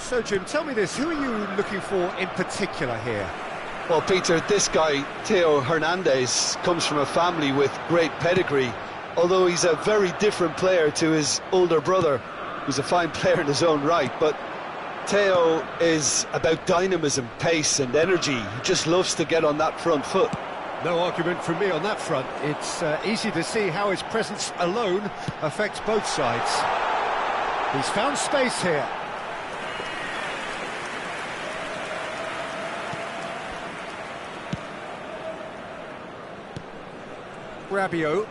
So, Jim, tell me this, who are you looking for in particular here? Well, Peter, this guy, Theo Hernandez, comes from a family with great pedigree, although he's a very different player to his older brother, who's a fine player in his own right. But Theo is about dynamism, pace and energy. He just loves to get on that front foot. No argument from me on that front. It's easy to see how his presence alone affects both sides. He's found space here. Rabiot.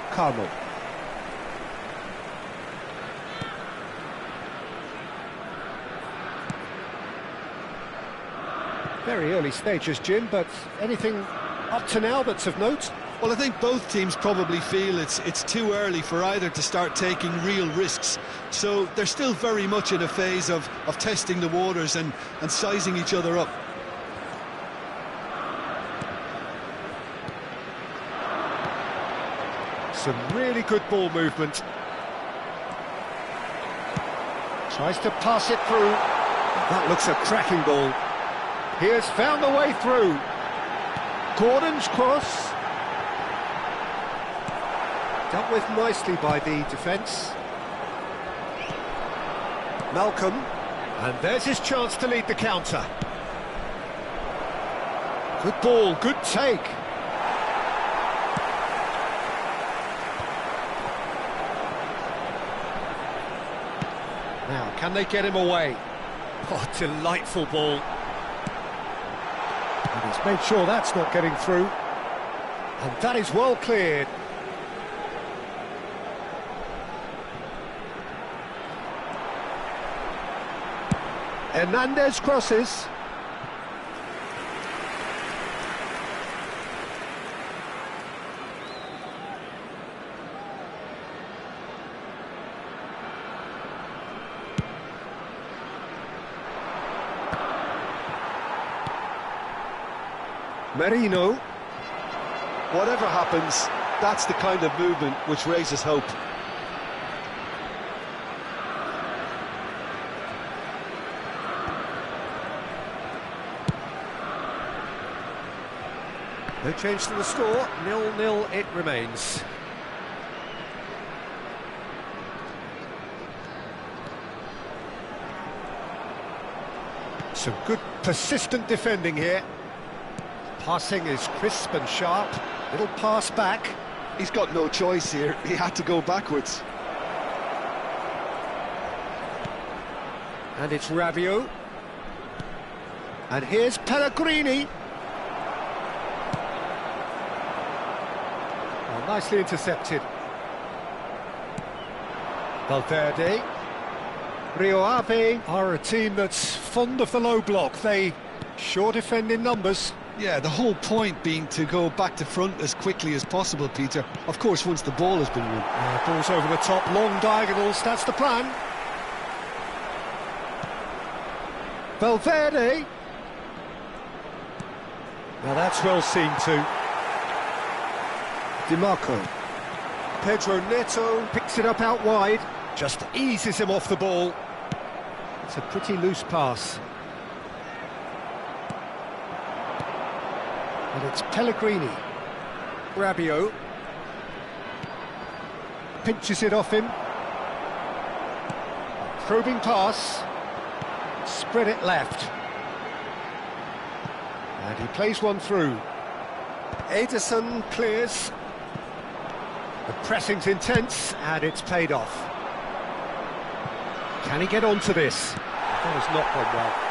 Carmel. Very early stages, Jim, but anything up to now that's of note? Well, I think both teams probably feel it's too early for either to start taking real risks. So they're still very much in a phase of testing the waters and sizing each other up. Some really good ball movement. Tries to pass it through. That looks a cracking ball. He has found the way through. Gordon's cross. Dealt with nicely by the defence. Malcolm. And there's his chance to lead the counter. Good ball, good take. Now, can they get him away? Oh, delightful ball. And he's made sure that's not getting through. And that is well cleared. Hernandez crosses. Merino. Whatever happens, that's the kind of movement which raises hope. No change to the score, 0-0 it remains. Some good persistent defending here. Passing is crisp and sharp. Little pass back. He's got no choice here. He had to go backwards. And it's Rabiot. And here's Pellegrini. Oh, nicely intercepted. Valverde. Rio Ave are a team that's fond of the low block. They sure defend in numbers. Yeah, the whole point being to go back to front as quickly as possible, Peter. Of course, once the ball has been won. Ball's over the top, long diagonals, that's the plan. Valverde. Now that's well seen too. DiMarco. Pedro Neto picks it up out wide, just eases him off the ball. It's a pretty loose pass. And it's Pellegrini. Rabiot. Pinches it off him. Probing pass. Spread it left. And he plays one through. Ederson clears. The pressing's intense, and it's paid off. Can he get onto this? That has not gone well.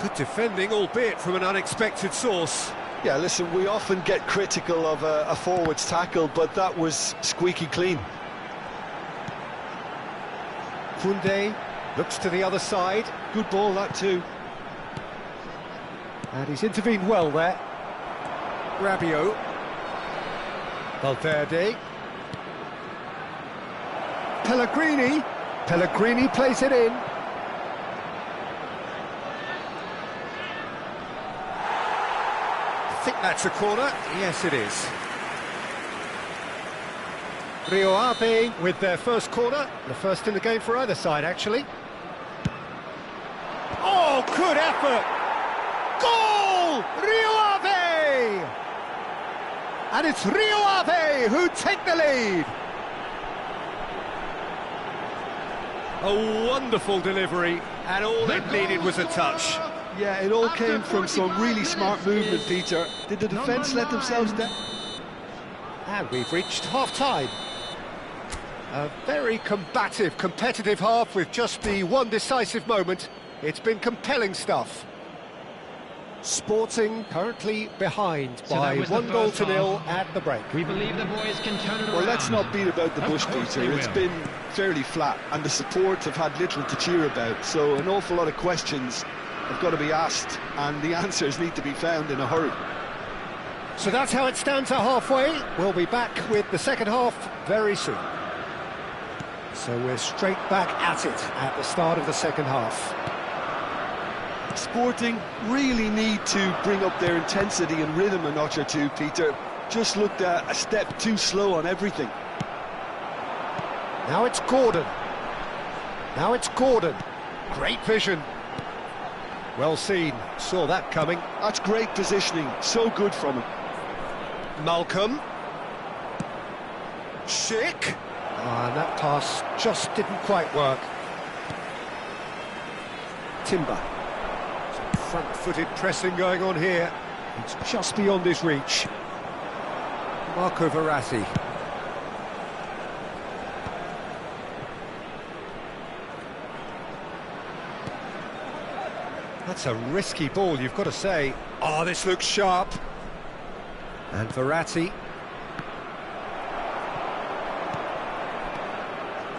Good defending, albeit from an unexpected source. Yeah, listen, we often get critical of a forward's tackle, but that was squeaky clean. Koundé looks to the other side. Good ball, that too. And he's intervened well there. Rabiot. Valverde. Pellegrini. Pellegrini plays it in. think that's a corner. Yes, it is. Rio Ave with their first corner. The first in the game for either side, actually. Oh, good effort! Goal! Rio Ave! And it's Rio Ave who take the lead. A wonderful delivery, and all it needed was a touch. Yeah, it all came from some really smart movement, Peter. Did the defence let themselves down? And we've reached half-time. A very combative, competitive half with just the one decisive moment. It's been compelling stuff. Sporting currently behind by 1-0 at the break. We believe the boys can turn it around. Well, let's not beat about the bush, Peter. It's been fairly flat, and the support have had little to cheer about. So an awful lot of questions have got to be asked, and the answers need to be found in a hurry. So that's how it stands at halfway. We'll be back with the second half very soon. So we're straight back at it at the start of the second half. Sporting really need to bring up their intensity and rhythm a notch or two, Peter. Just looked a step too slow on everything. Now it's Gordon. Now it's Gordon. Great vision. Well seen. Saw that coming. That's great positioning. So good from him. Malcolm. Schick. And that pass just didn't quite work. Timber. Some front-footed pressing going on here. It's just beyond his reach. Marco Verratti. That's a risky ball, you've got to say. Oh, this looks sharp. And Verratti.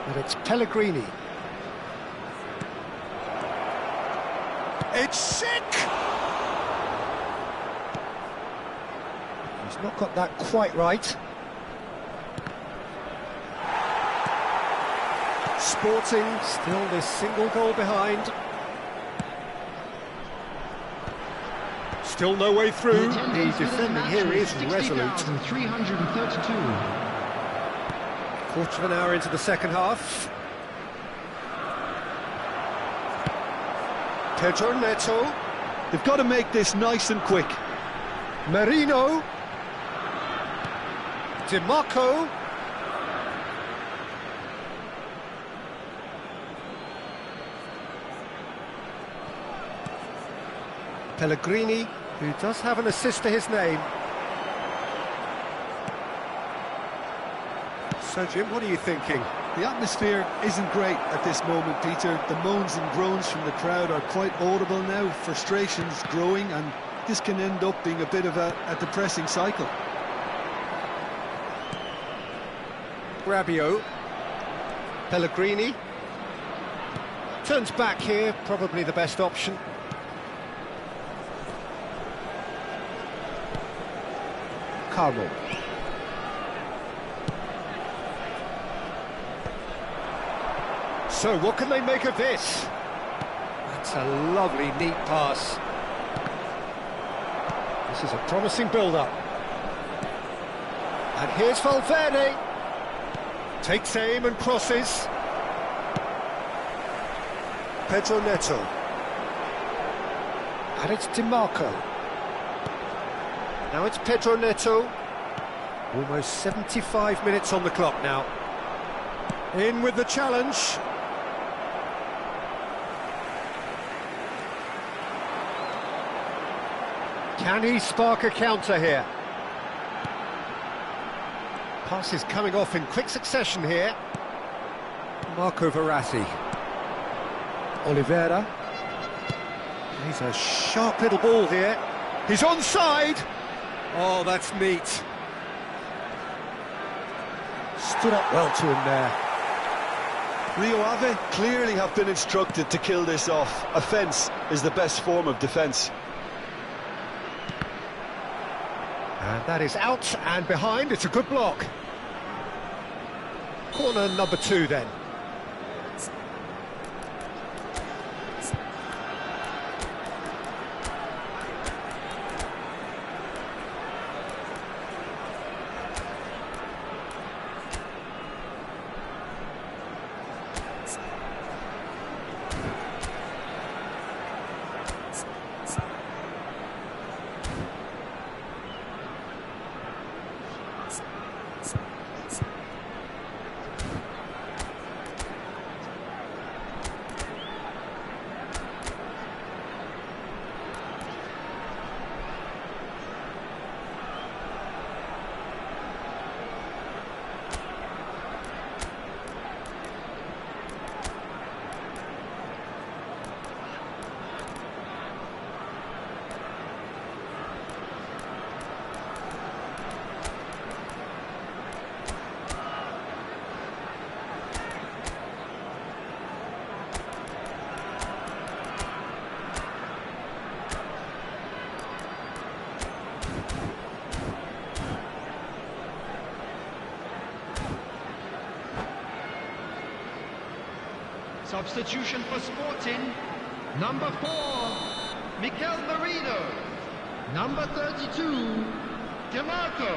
And it's Pellegrini. It's sick! He's not got that quite right. Sporting still this single goal behind. Still no way through. The defending here is resolute. 332. Quarter of an hour into the second half. Pedro Neto. They've got to make this nice and quick. Merino. DiMarco. Pellegrini, who does have an assist to his name. So, Jim, what are you thinking? The atmosphere isn't great at this moment, Peter. The moans and groans from the crowd are quite audible now. Frustration's growing, and this can end up being a bit of a depressing cycle. Rabiot. Pellegrini. Turns back here, probably the best option. Carmo. So, what can they make of this? That's a lovely, neat pass. This is a promising build-up. And here's Valverde. Takes aim and crosses. Pedro Neto. And it's DiMarco. Now it's Pedro Neto. Almost 75 minutes on the clock now. In with the challenge. Can he spark a counter here? Passes coming off in quick succession here. Marco Verratti. Oliveira. He's a sharp little ball here. He's onside. Oh, that's neat. Stood up well to him there. Rio Ave clearly have been instructed to kill this off. Offence is the best form of defence. And that is out and behind. It's a good block. Corner number 2 then. Substitution for Sporting. Number 4, Mikel Merino. Number 32, DeMarco.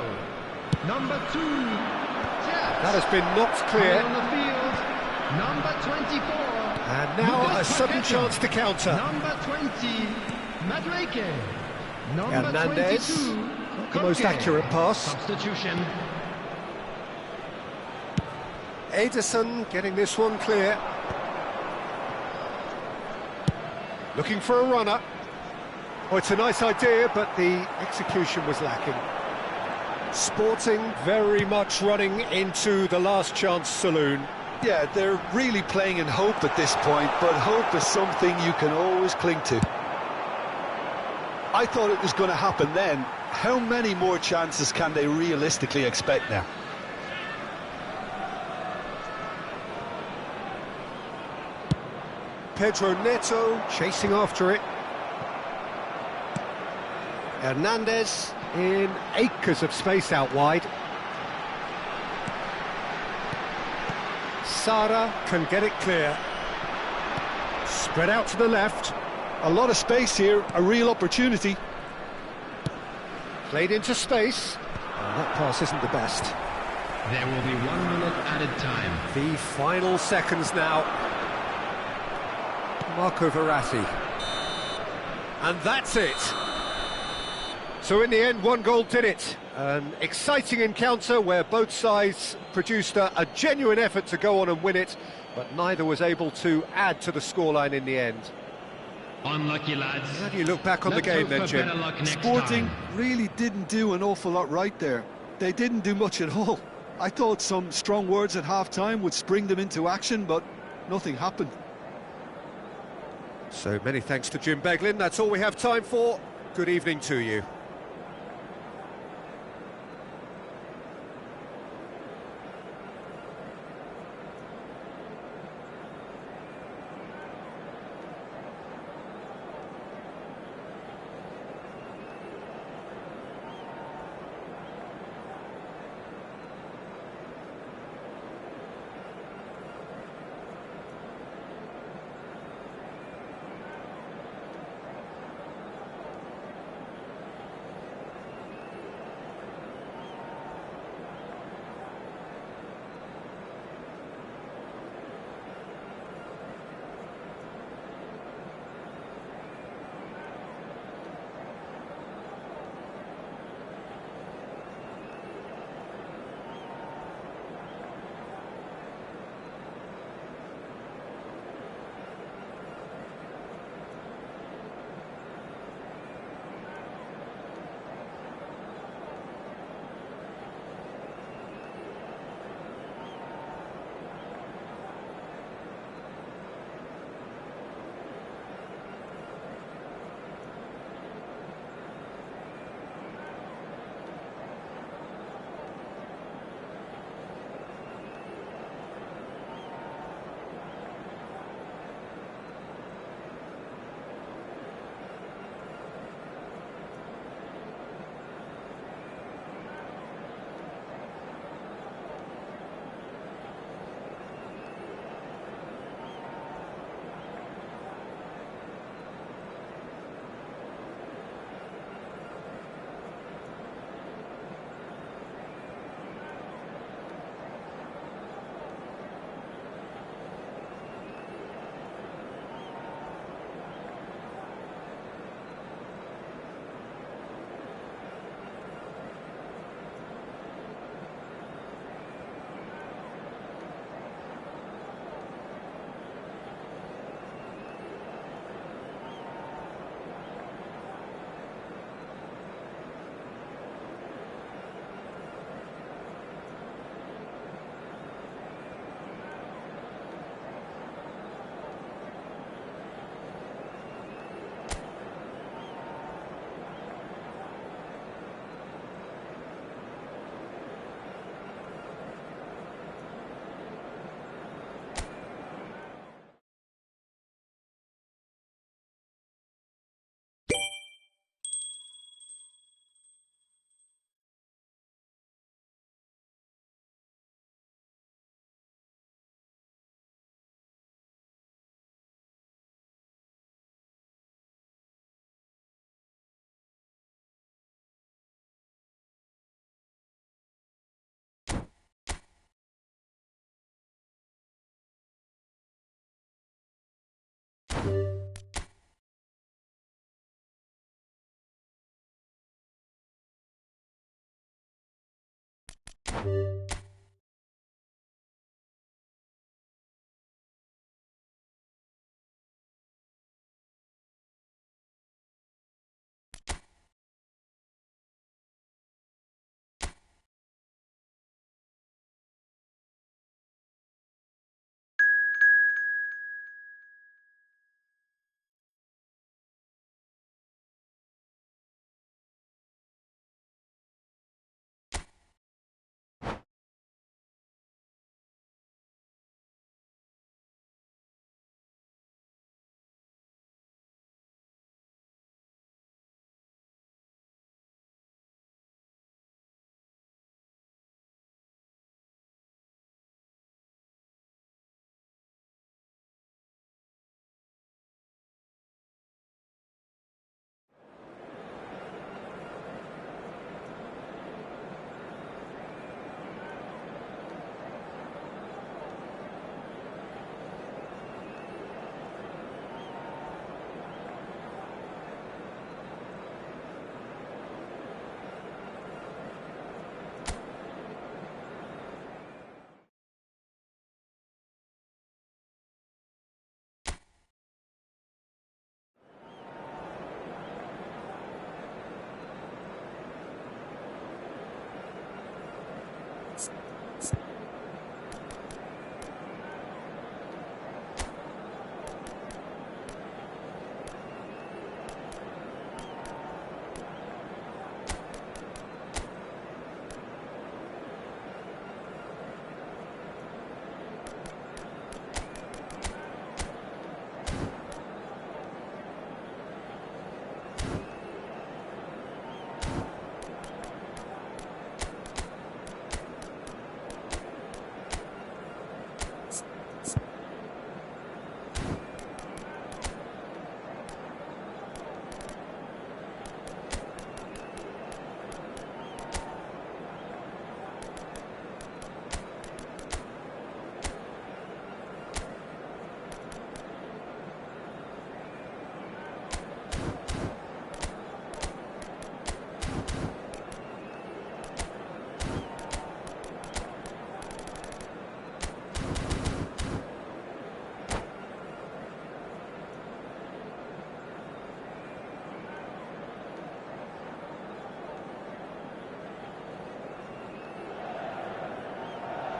Number 2, That has been knocked clear. on the field. Number 24. And now a Lucas sudden Paqueta. chance to counter. Number 20, Madueke. Number Hernandez. 22, Not the most Koke. accurate pass. Substitution. Ederson getting this one clear. Looking for a runner. Oh, it's a nice idea, but the execution was lacking. Sporting very much running into the last chance saloon. Yeah, they're really playing in hope at this point, but hope is something you can always cling to. I thought it was going to happen then. How many more chances can they realistically expect now? Pedro Neto chasing after it. Hernandez in acres of space out wide. Sara can get it clear. Spread out to the left. A lot of space here, a real opportunity. Played into space. And that pass isn't the best. There will be 1 minute added time. The final seconds now. Marco Verratti. And that's it. So in the end, 1 goal did it. An exciting encounter where both sides produced a genuine effort to go on and win it, but neither was able to add to the scoreline in the end. Unlucky lads. How do you look back on the Let's game hope then, for Jim? better luck next Sporting time. really didn't do an awful lot right there. They didn't do much at all. I thought some strong words at half-time would spring them into action, but nothing happened. So many thanks to Jim Beglin. That's all we have time for. Good evening to you.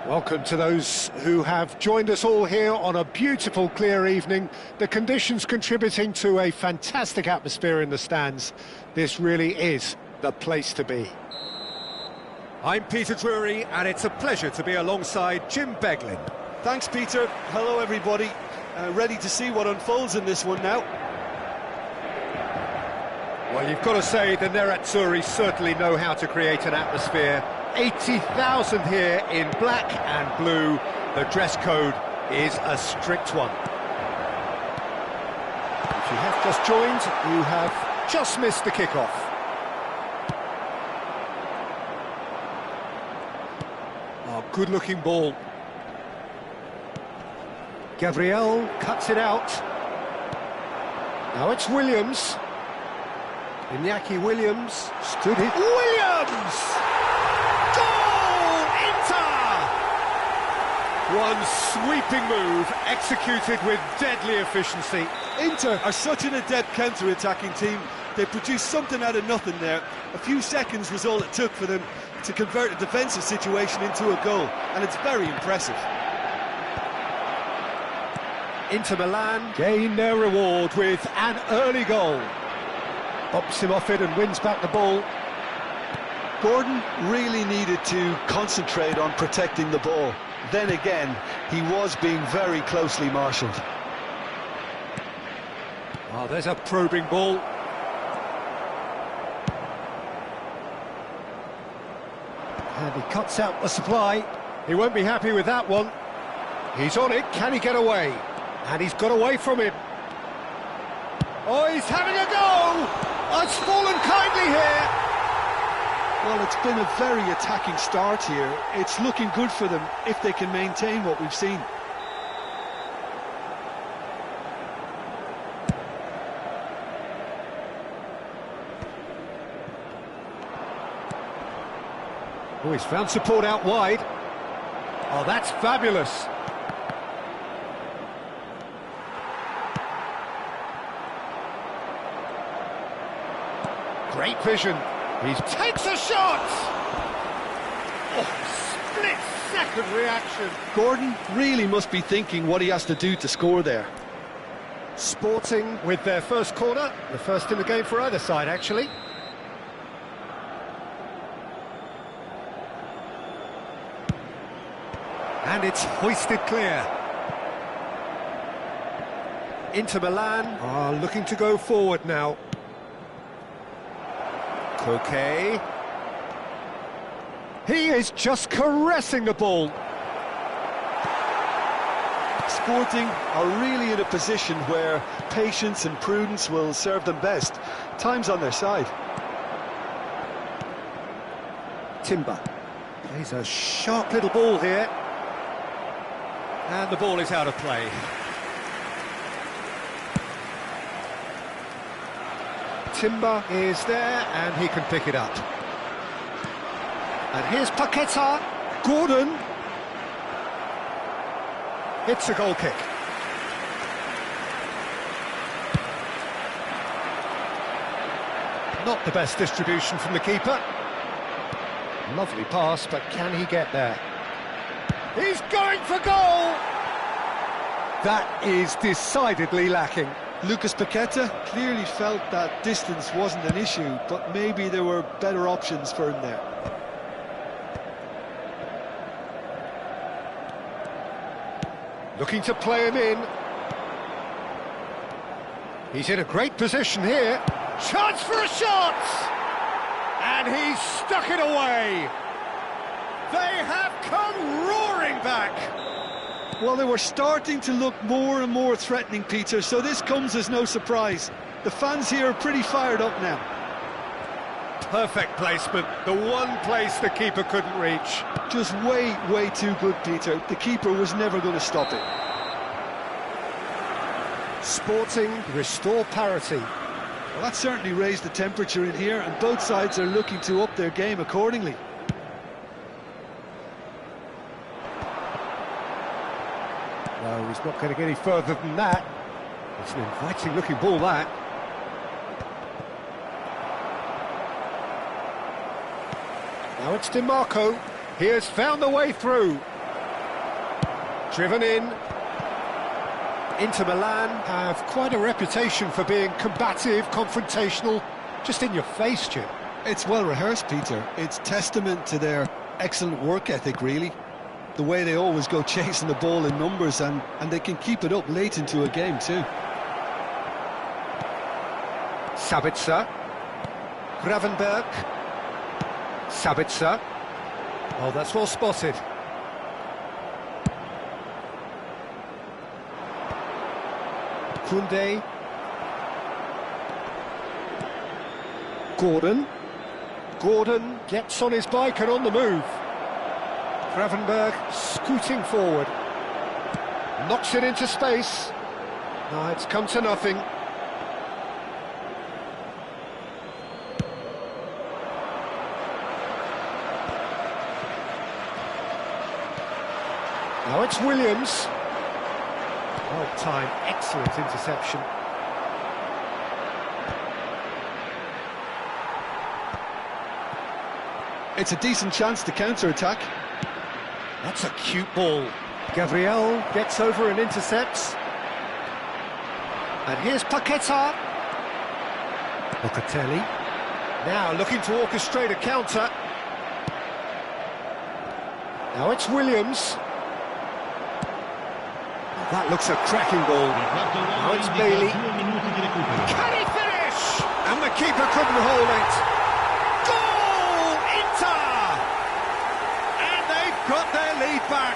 Welcome to those who have joined us all here on a beautiful, clear evening. The conditions contributing to a fantastic atmosphere in the stands. This really is the place to be. I'm Peter Drury, and it's a pleasure to be alongside Jim Beglin. Thanks, Peter. Hello, everybody. Ready to see what unfolds in this one now. Well, you've got to say the Nerazzurri certainly know how to create an atmosphere. 80,000 here in black and blue. The dress code is a strict one. If you have just joined, you have just missed the kickoff. Oh, good-looking ball. Gabriel cuts it out. Now it's Williams. Iñaki Williams stood it. Williams! Goal! Inter! One sweeping move, executed with deadly efficiency. Inter are such an adept counter-attacking team. They produced something out of nothing there. A few seconds was all it took for them to convert a defensive situation into a goal, and it's very impressive. Inter Milan gain their reward with an early goal. Bops him off it and wins back the ball. Gordon really needed to concentrate on protecting the ball. Then again, he was being very closely marshalled. Oh, there's a probing ball. And he cuts out the supply. He won't be happy with that one. He's on it. Can he get away? And he's got away from him. Oh, he's having a go! Oh, it's fallen kindly here. Well, it's been a very attacking start here. It's looking good for them if they can maintain what we've seen. Oh, he's found support out wide. Oh, that's fabulous. Great vision. He takes a shot! Oh, split-second reaction. Gordon really must be thinking what he has to do to score there. Sporting with their first corner, the first in the game for either side, actually. And it's hoisted clear. Inter Milan are looking to go forward now. Koke. He is just caressing the ball. Sporting are really in a position where patience and prudence will serve them best. Time's on their side. Timber plays a sharp little ball here. And the ball is out of play. Timber is there and he can pick it up. And here's Paqueta. Gordon. It's a goal kick. Not the best distribution from the keeper. Lovely pass, but can he get there? He's going for goal! That is decidedly lacking. Lucas Paqueta clearly felt that distance wasn't an issue, but maybe there were better options for him there. Looking to play him in. He's in a great position here. Chance for a shot! And he's stuck it away. They have come roaring back. Well, they were starting to look more and more threatening, Peter, so this comes as no surprise. The fans here are pretty fired up now. Perfect placement, the one place the keeper couldn't reach. Just way too good, Peter. The keeper was never going to stop it. Sporting restore parity. Well, that certainly raised the temperature in here, and both sides are looking to up their game accordingly. No, he's not going to get any further than that. It's an inviting looking ball, that. Now it's DiMarco. He has found the way through. Driven in. Inter Milan have quite a reputation for being combative, confrontational, just in your face, Jim. It's well rehearsed, Peter. It's testament to their excellent work ethic, really. The way they always go chasing the ball in numbers, and they can keep it up late into a game too. Sabitzer. Gravenberg. Sabitzer. Oh, that's well spotted. Koundé. Gordon gets on his bike and on the move. Gravenberg scooting forward. Knocks it into space. No, it's come to nothing. Now it's Williams. Well timed, excellent interception. It's a decent chance to counter-attack. That's a cute ball. Gabriel gets over and intercepts. And here's Paqueta. Locatelli. Now looking to orchestrate a counter. Now it's Williams. That looks a cracking ball. Now it's Bailey. Can he finish? And the keeper couldn't hold it. Goal! Inter! And they've got their lead back.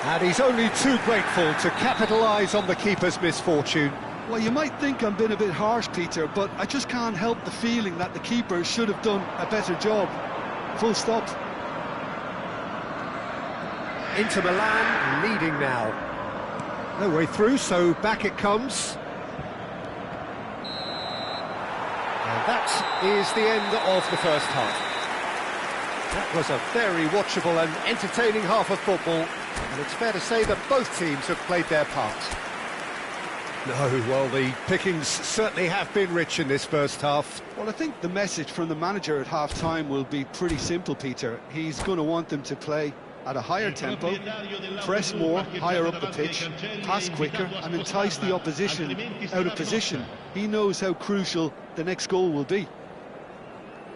And he's only too grateful to capitalise on the keeper's misfortune. Well, you might think I'm being a bit harsh, Peter, but I just can't help the feeling that the keeper should have done a better job. Full stop. Inter Milan leading now. No way through, so back it comes. And that is the end of the first half. That was a very watchable and entertaining half of football, and it's fair to say that both teams have played their part. No, well, the pickings certainly have been rich in this first half. Well, I think the message from the manager at half-time will be pretty simple, Peter. He's going to want them to play at a higher tempo, press more, higher up the pitch, pass quicker, and entice the opposition out of position. He knows how crucial the next goal will be.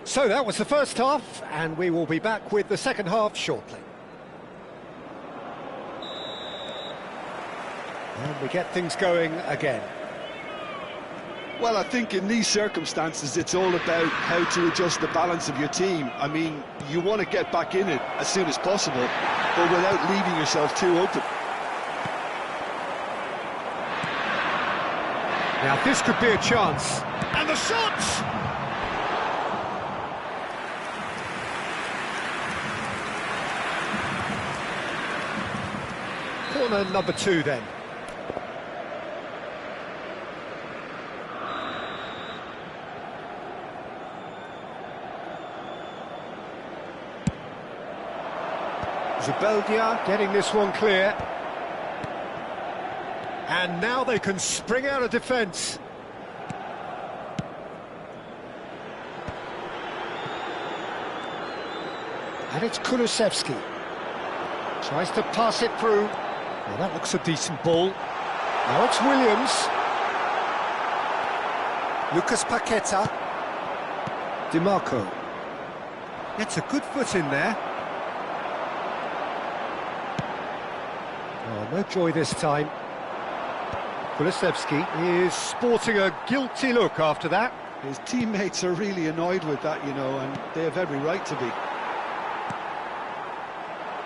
So that was the first half, and we will be back with the second half shortly. And we get things going again. Well, I think in these circumstances, it's all about how to adjust the balance of your team. I mean, you want to get back in it as soon as possible, but without leaving yourself too open. Now, this could be a chance. And the shot! Corner number 2 then. Zubeldia getting this one clear. And now they can spring out of defence. And it's Kulusevski. Tries to pass it through. Well, that looks a decent ball. Now it's Williams. Lucas Paqueta. Di Marco. Gets a good foot in there. Oh, no joy this time. Kulusevski is sporting a guilty look after that. His teammates are really annoyed with that, you know, and they have every right to be.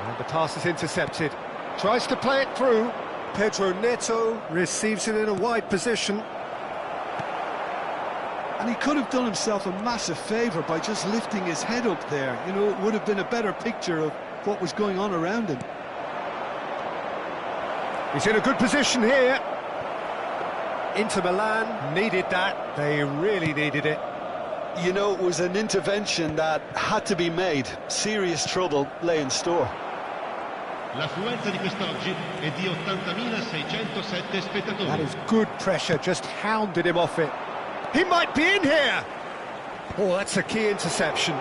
And the pass is intercepted. Tries to play it through. Pedro Neto receives it in a wide position. And he could have done himself a massive favour by just lifting his head up there. You know, it would have been a better picture of what was going on around him. He's in a good position here. Inter Milan needed that. They really needed it. You know, it was an intervention that had to be made. Serious trouble lay in store. L'affluenza di quest'oggi è di 80.607 spettatori. That is good pressure, just hounded him off it. He might be in here! Oh, that's a key interception.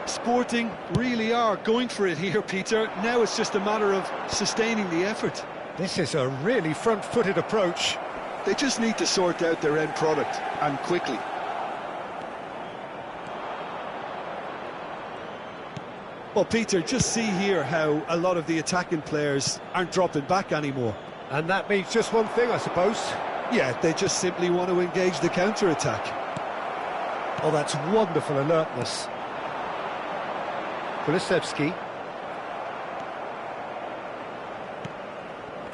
Sporting really are going for it here, Peter. Now it's just a matter of sustaining the effort. This is a really front-footed approach. They just need to sort out their end product, and quickly. Well, Peter, just see here how a lot of the attacking players aren't dropping back anymore. And that means just one thing, I suppose. Yeah, they just simply want to engage the counter-attack. Oh, that's wonderful alertness. Kulusevski.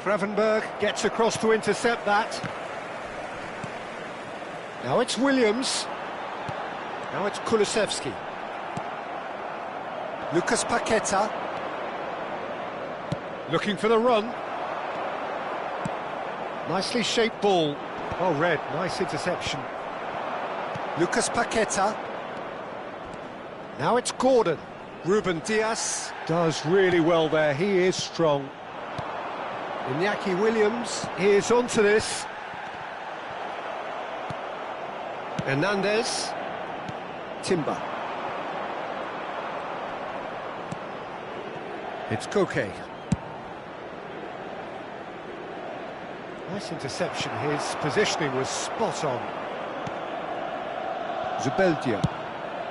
Gravenberg gets across to intercept that. Now it's Williams. Now it's Kulusevski. Lucas Paqueta. Looking for the run. Nicely shaped ball. Well read, nice interception. Lucas Paqueta. Now it's Gordon. Ruben Dias does really well there, he is strong. Iñaki Williams is onto this. Hernandez. Timber. It's Koke. Nice interception, his positioning was spot on. Zubeldia.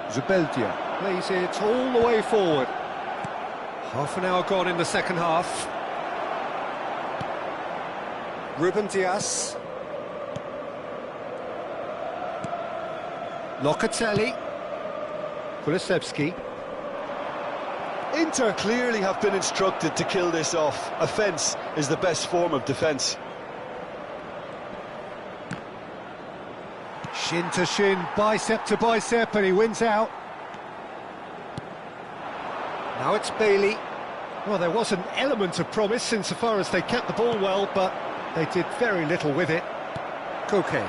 Zubeldia plays it all the way forward. Half an hour gone in the second half. Ruben Dias. Locatelli. Kulusevski. Inter clearly have been instructed to kill this off. Offence is the best form of defence. Shin to shin, bicep to bicep, and he wins out. Now it's Bailey. Well, there was an element of promise insofar as they kept the ball well, but they did very little with it. Koke.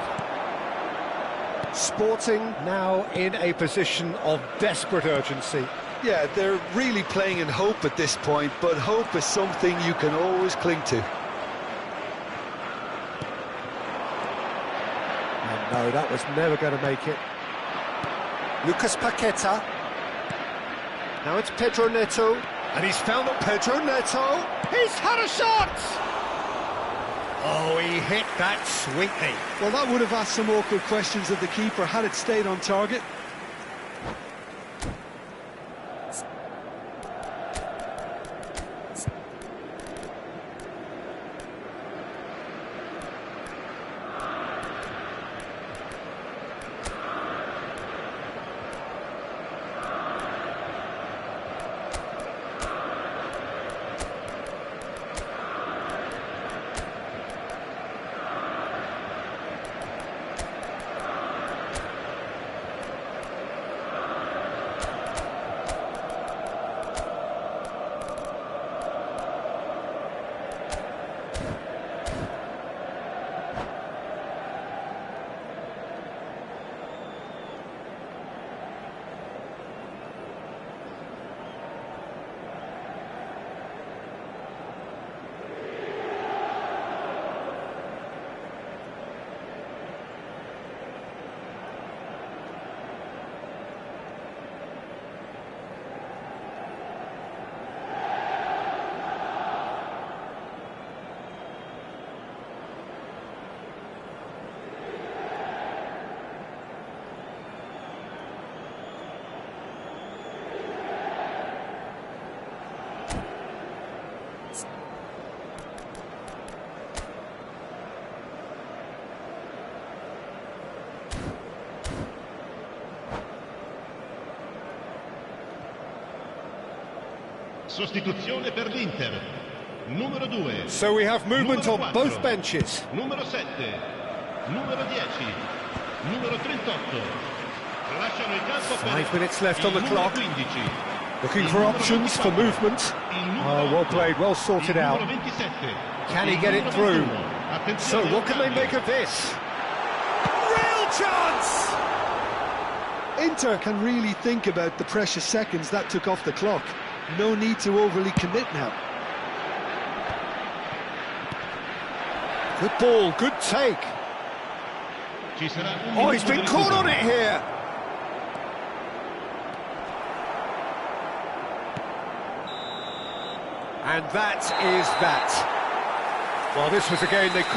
Sporting now in a position of desperate urgency. Yeah, they're really playing in hope at this point, but hope is something you can always cling to. And no, that was never going to make it. Lucas Paqueta. Now it's Pedro Neto. And he's found that Pedro Neto. He's had a shot! Oh, he hit that sweetly. Well, that would have asked some awkward questions of the keeper had it stayed on target. Sostituzione per l'Inter. Numero 2. So we have movement Numero on 4. both benches. Numero 7. Numero 10. Numero 38. Lasciano il campo per 5 minutes left on the il numero clock. 15. Looking Il for numero options for 24. movement. Il numero Oh, well 8. played, well sorted Il out. numero 27. Can he Il get it numero through? 21. So Attenzione, what can they cambio. make of this? Real chance! Inter can really think about the precious seconds that took off the clock. No need to overly commit now. Good ball, good take. Ci sarà un Oh, he's minuto been di caught recupero. on it here. And that is that. Well, this was a game they could